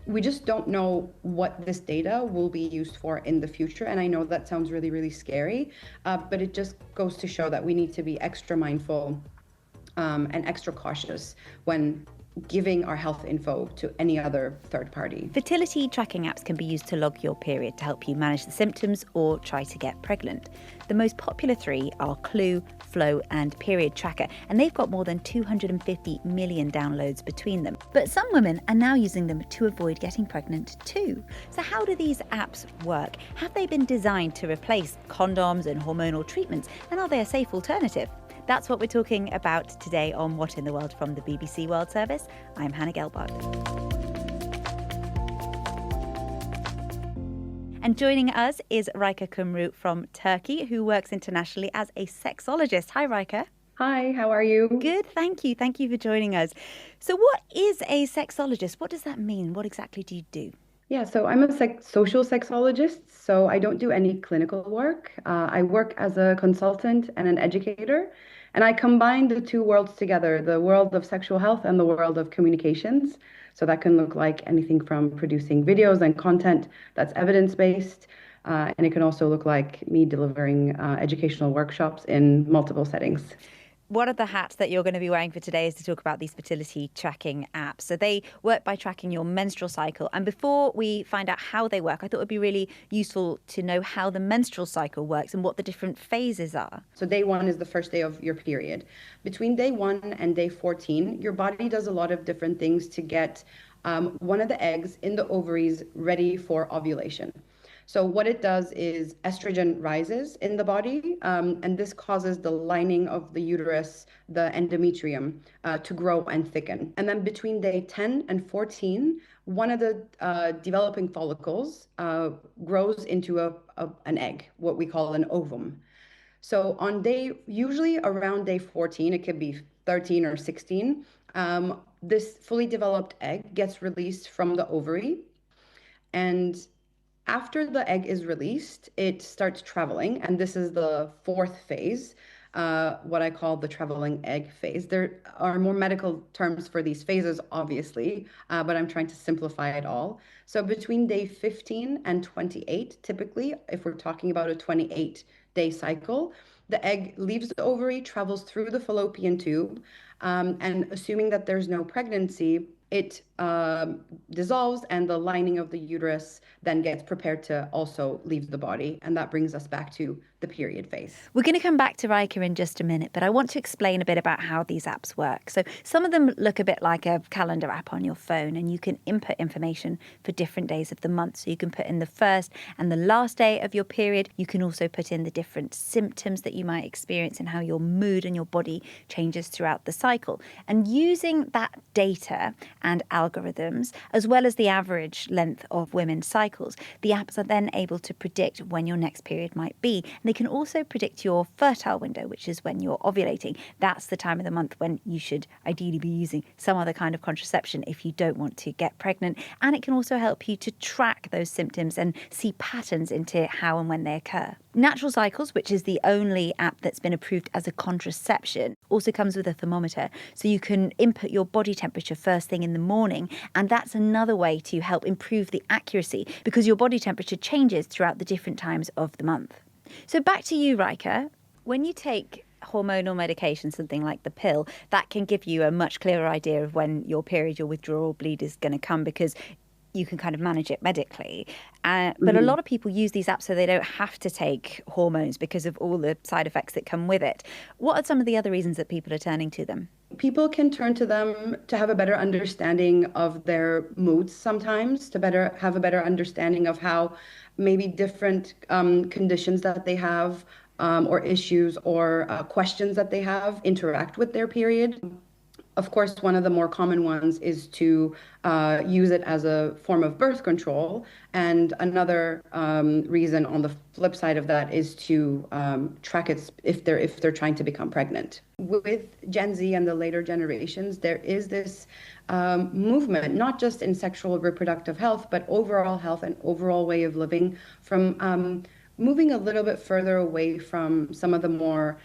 we just don't know what this data will be used for in the future. And I know that sounds really, really scary, but it just goes to show that we need to be extra mindful and extra cautious when giving our health info to any other third party. Fertility tracking apps can be used to log your period to help you manage the symptoms or try to get pregnant. The most popular three are Clue, Flow, and Period Tracker, and they've got more than 250 million downloads between them. But some women are now using them to avoid getting pregnant too. So how do these apps work? Have they been designed to replace condoms and hormonal treatments? And are they a safe alternative? That's what we're talking about today on What in the World from the BBC World Service. I'm Hannah Gelbard. And joining us is Rika Kumru from Turkey, who works internationally as a sexologist. Hi, Rika. Hi, how are you? Good, thank you. Thank you for joining us. So what is a sexologist? What does that mean? What exactly do you do? Yeah, so I'm a social sexologist, so I don't do any clinical work. I work as a consultant and an educator, and I combine the two worlds together, the world of sexual health and the world of communications. So that can look like anything from producing videos and content that's evidence-based, and it can also look like me delivering educational workshops in multiple settings. One of the hats that you're going to be wearing for today is to talk about these fertility tracking apps. So they work by tracking your menstrual cycle. And before we find out how they work, I thought it would be really useful to know how the menstrual cycle works and what the different phases are. So day one is the first day of your period. Between day 1 and day 14, your body does a lot of different things to get one of the eggs in the ovaries ready for ovulation. So what it does is estrogen rises in the body, and this causes the lining of the uterus, the endometrium, to grow and thicken. And then between day 10 and 14, one of the developing follicles grows into an egg, what we call an ovum. So usually around day 14, it could be 13 or 16, this fully developed egg gets released from the ovary. And after the egg is released, it starts traveling, and this is the fourth phase, what I call the traveling egg phase. There are more medical terms for these phases, obviously, but I'm trying to simplify it all. So between day 15 and 28, typically, if we're talking about a 28-day cycle, the egg leaves the ovary, travels through the fallopian tube, and assuming that there's no pregnancy, it dissolves and the lining of the uterus then gets prepared to also leave the body. And that brings us back to the period phase. We're going to come back to Rika in just a minute, but I want to explain a bit about how these apps work. So some of them look a bit like a calendar app on your phone, and you can input information for different days of the month. So you can put in the first and the last day of your period. You can also put in the different symptoms that you might experience and how your mood and your body changes throughout the cycle. And using that data and algorithms, as well as the average length of women's cycles, the apps are then able to predict when your next period might be. And they can also predict your fertile window, which is when you're ovulating. That's the time of the month when you should ideally be using some other kind of contraception if you don't want to get pregnant. And it can also help you to track those symptoms and see patterns into how and when they occur. Natural Cycles, which is the only app that's been approved as a contraception, also comes with a thermometer. So you can input your body temperature first thing in the morning. And that's another way to help improve the accuracy because your body temperature changes throughout the different times of the month. So back to you, Rika. When you take hormonal medication, something like the pill, that can give you a much clearer idea of when your period, your withdrawal bleed is going to come because you can kind of manage it medically. But a lot of people use these apps so they don't have to take hormones because of all the side effects that come with it. What are some of the other reasons that people are turning to them? People can turn to them to have a better understanding of their moods sometimes, to have a better understanding of how maybe different conditions that they have or issues or questions that they have interact with their period. Of course, one of the more common ones is to use it as a form of birth control. And another reason on the flip side of that is to track it if they're trying to become pregnant. With Gen Z and the later generations, there is this movement, not just in sexual reproductive health, but overall health and overall way of living, from moving a little bit further away from some of the more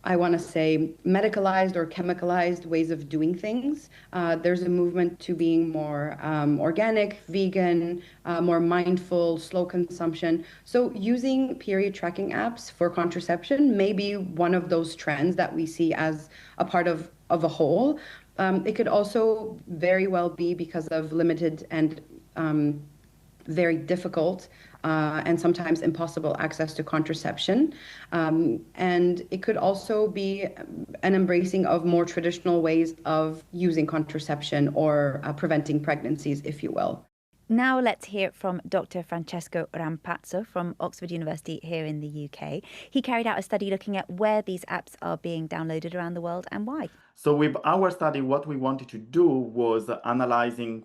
I want to say, medicalized or chemicalized ways of doing things. There's a movement to being more organic, vegan, more mindful, slow consumption. So using period tracking apps for contraception may be one of those trends that we see as a part of a whole. It could also very well be because of limited and very difficult and sometimes impossible access to contraception. And it could also be an embracing of more traditional ways of using contraception or preventing pregnancies, if you will. Now let's hear from Dr. Francesco Rampazzo from Oxford University here in the UK. He carried out a study looking at where these apps are being downloaded around the world and why. So with our study, what we wanted to do was analyzing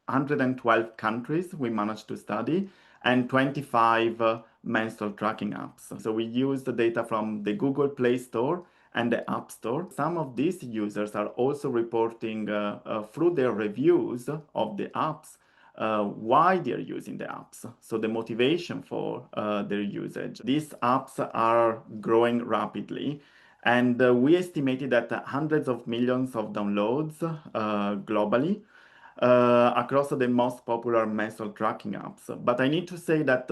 112 countries we managed to study and 25 menstrual tracking apps. So we used the data from the Google Play Store and the App Store. Some of these users are also reporting through their reviews of the apps why they're using the apps. So the motivation for their usage. These apps are growing rapidly. And we estimated that hundreds of millions of downloads globally across the most popular menstrual tracking apps. But I need to say that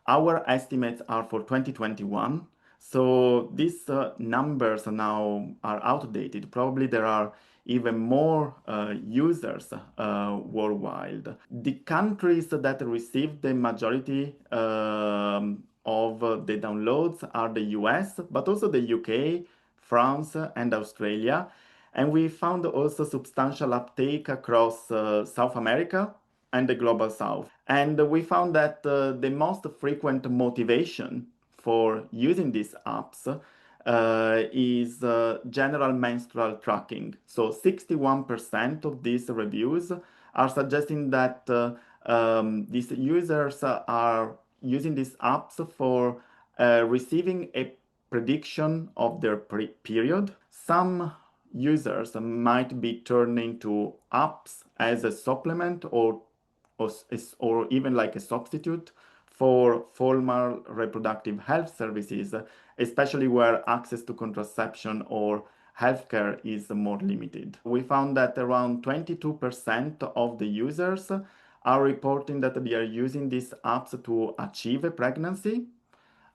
our estimates are for 2021. So these numbers now are outdated. Probably there are even more users worldwide. The countries that receive the majority of the downloads are the US, but also the UK, France, and Australia. And we found also substantial uptake across South America and the Global South. And we found that the most frequent motivation for using these apps is general menstrual tracking. So 61% of these reviews are suggesting that these users are using these apps for receiving a prediction of their period. Some users might be turning to apps as a supplement or even like a substitute for formal reproductive health services, especially where access to contraception or healthcare is more limited. We found that around 22% of the users are reporting that they are using these apps to achieve a pregnancy,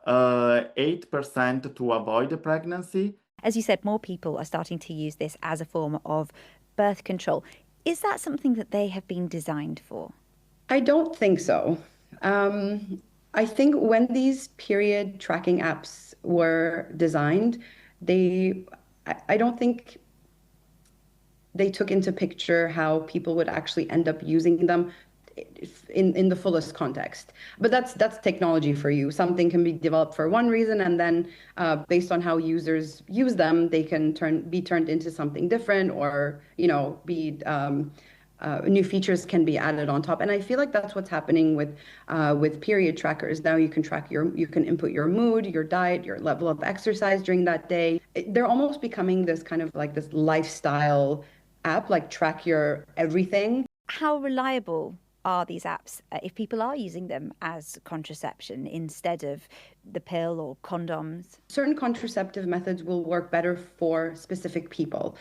8% to avoid a pregnancy. As you said, more people are starting to use this as a form of birth control. Is that something that they have been designed for? I don't think so. I think when these period tracking apps were designed, I don't think they took into picture how people would actually end up using them in the fullest context. But that's technology for you. Something can be developed for one reason, and then based on how users use them, they can be turned into something different, or be new features can be added on top. And I feel like that's what's happening with period trackers. Now you can input your mood, your diet, your level of exercise during that day. They're almost becoming this kind of like this lifestyle app, like track your everything. How reliable are these apps if people are using them as contraception instead of the pill or condoms? Certain contraceptive methods will work better for specific people,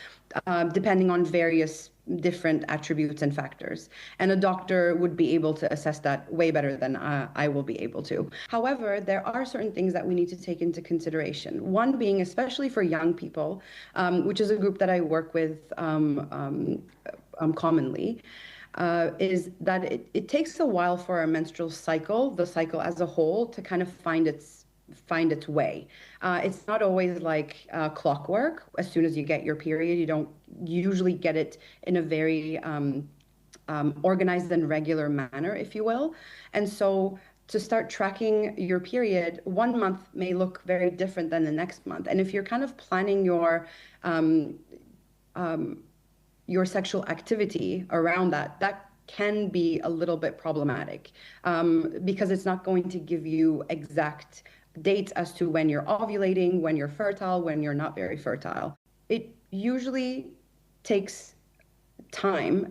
depending on various different attributes and factors. And a doctor would be able to assess that way better than I will be able to. However, there are certain things that we need to take into consideration. One being, especially for young people, which is a group that I work with commonly, is that it takes a while for a menstrual cycle, the cycle as a whole, to kind of find its way. It's not always like clockwork. As soon as you get your period, you don't usually get it in a very organized and regular manner, if you will. And so to start tracking your period, 1 month may look very different than the next month. And if you're kind of planning your sexual activity around that can be a little bit problematic because it's not going to give you exact dates as to when you're ovulating, when you're fertile, when you're not very fertile. It usually takes time,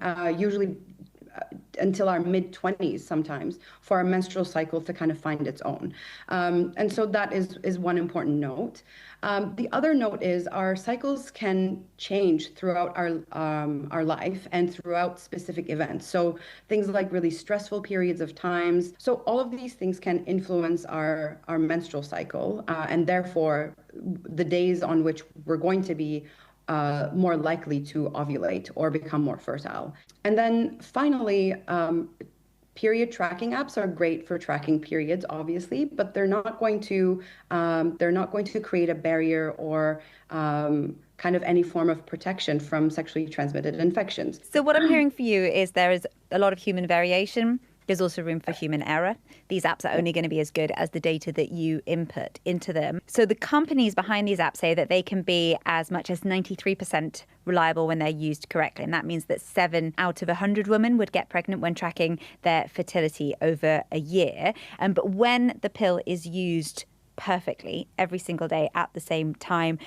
until our mid-20s sometimes for our menstrual cycle to kind of find its own. And so that is one important note. The other note is our cycles can change throughout our life and throughout specific events. So things like really stressful periods of times. So all of these things can influence our menstrual cycle, and therefore the days on which we're going to be more likely to ovulate or become more fertile. And then finally, period tracking apps are great for tracking periods, obviously, but they're not going to create a barrier or kind of any form of protection from sexually transmitted infections. So what I'm hearing for you is there is a lot of human variation. There's also room for human error. These apps are only going to be as good as the data that you input into them. So the companies behind these apps say that they can be as much as 93% reliable when they're used correctly. And that means that 7 out of 100 women would get pregnant when tracking their fertility over a year. But when the pill is used perfectly every single day at the same time,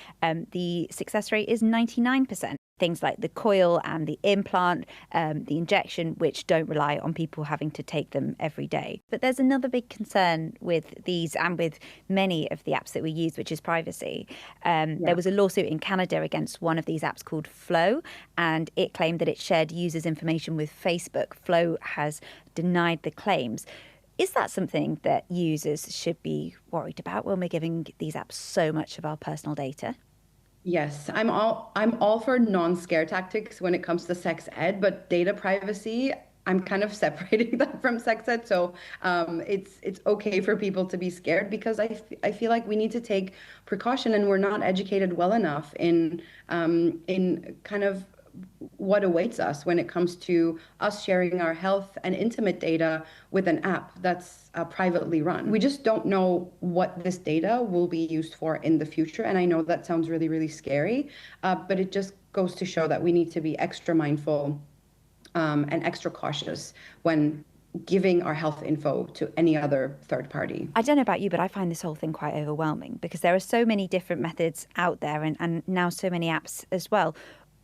the success rate is 99%. Things like the coil and the implant, the injection, which don't rely on people having to take them every day. But there's another big concern with these and with many of the apps that we use, which is privacy. There was a lawsuit in Canada against one of these apps called Flow, and it claimed that it shared users' information with Facebook. Flow has denied the claims. Is that something that users should be worried about when we're giving these apps so much of our personal data? Yes, I'm all for non-scare tactics when it comes to sex ed, but data privacy, I'm kind of separating that from sex ed. So it's okay for people to be scared because I feel like we need to take precaution, and we're not educated well enough in kind of what awaits us when it comes to us sharing our health and intimate data with an app that's privately run. We just don't know what this data will be used for in the future. And I know that sounds really, really scary, but it just goes to show that we need to be extra mindful and extra cautious when giving our health info to any other third party. I don't know about you, but I find this whole thing quite overwhelming because there are so many different methods out there and now so many apps as well.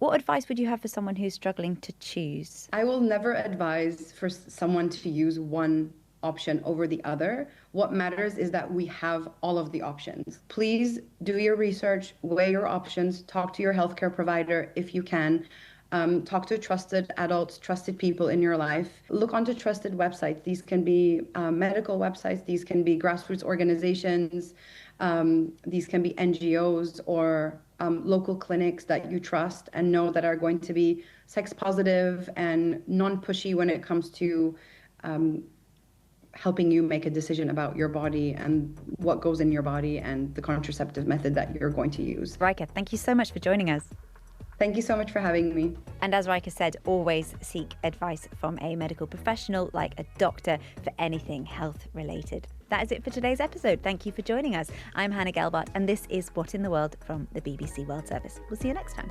What advice would you have for someone who's struggling to choose? I will never advise for someone to use one option over the other. What matters is that we have all of the options. Please do your research, weigh your options, talk to your healthcare provider if you can. Talk to trusted adults, trusted people in your life. Look onto trusted websites. These can be medical websites. These can be grassroots organizations. These can be NGOs or local clinics that you trust and know that are going to be sex positive and non-pushy when it comes to helping you make a decision about your body and what goes in your body and the contraceptive method that you're going to use. Rika, thank you so much for joining us. Thank you so much for having me. And as Rika said, always seek advice from a medical professional like a doctor for anything health related. That is it for today's episode. Thank you for joining us. I'm Hannah Gelbart, and this is What in the World from the BBC World Service. We'll see you next time.